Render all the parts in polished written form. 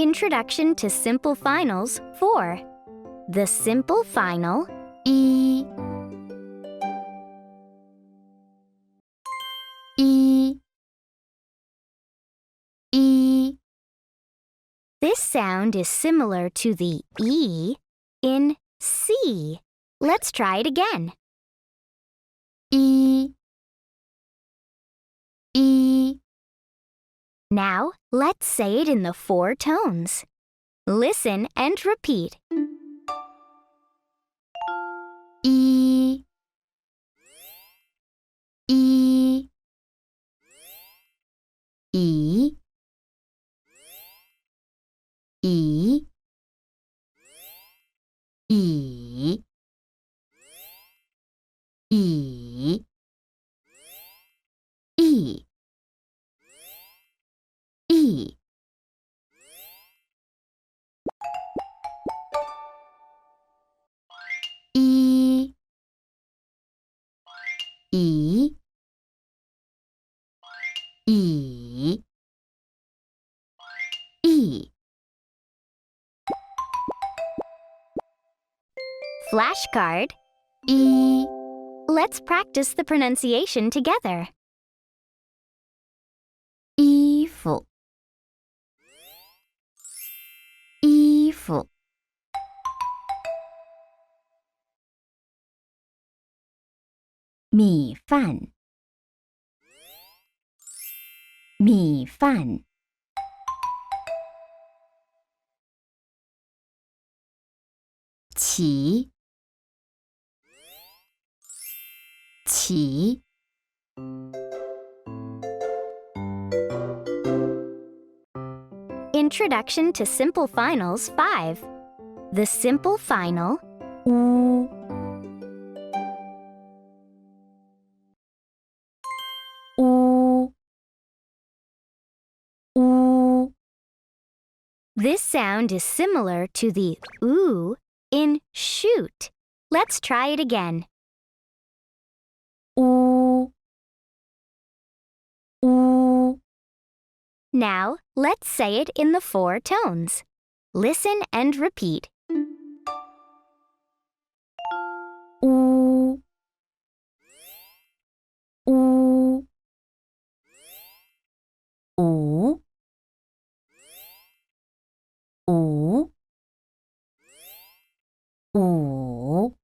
Introduction to Simple Finals 4. The simple final E. E. E. This sound is similar to the E in C. Let's try it again. E. E. Now, let's say it in the 4 tones. Listen and repeat. E. E. E. E. E. E. E. E. E. E. E. E. Flashcard E. Let's practice the pronunciation together. 衣服，衣服。米饭，米饭。起，起。Introduction to Simple Finals 5. The simple final U. U. U. This sound is similar to the oo in shoot. Let's try it again. U. U. Now, let's say it in the 4 tones. Listen and repeat. U. U. U. U. U. U.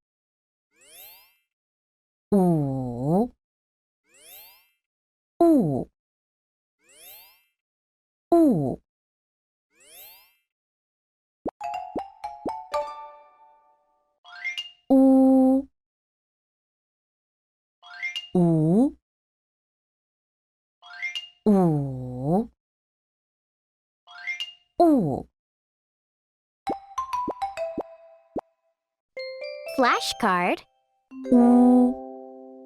U. U. U. U. U. U. Flashcard U.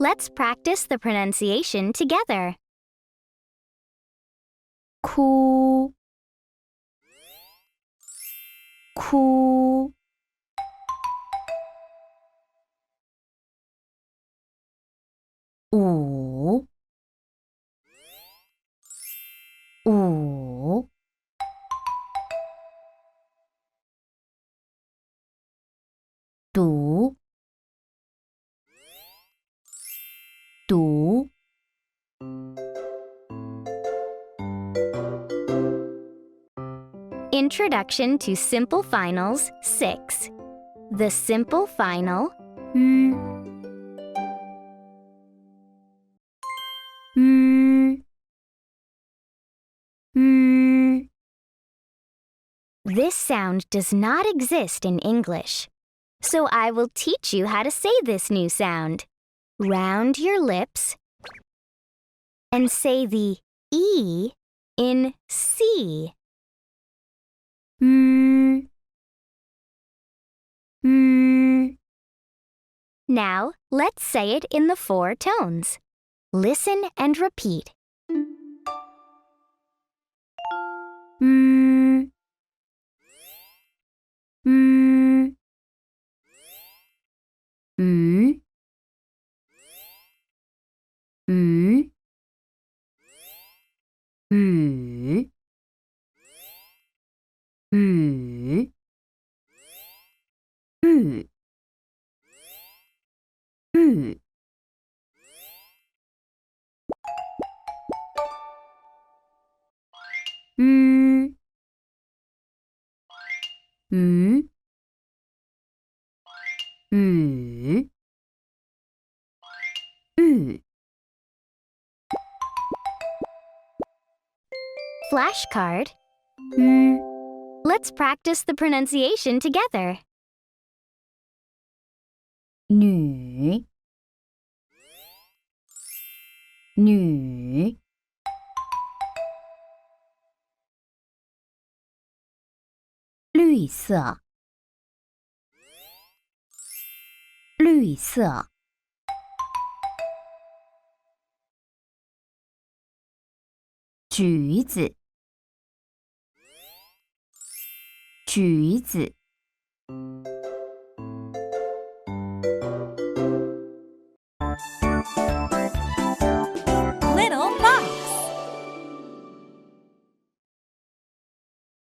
Let's practice the pronunciation together. Ku. Ku. U. U. Du. Du. Introduction to Simple Finals 6. The simple final M. M. M. This sound does not exist in English, so I will teach you how to say this new sound. Round your lips and say the E in C. Mm. Mm. Now, let's say it in the 4 tones. Listen and repeat. Mm. Mm. Mm. Mm. Mm. 雨，雨，雨。鱼，鱼，雨，雨。Flashcard. 鱼， Let's practice the pronunciation together. 女，女。绿色，绿色。橘子，橘子。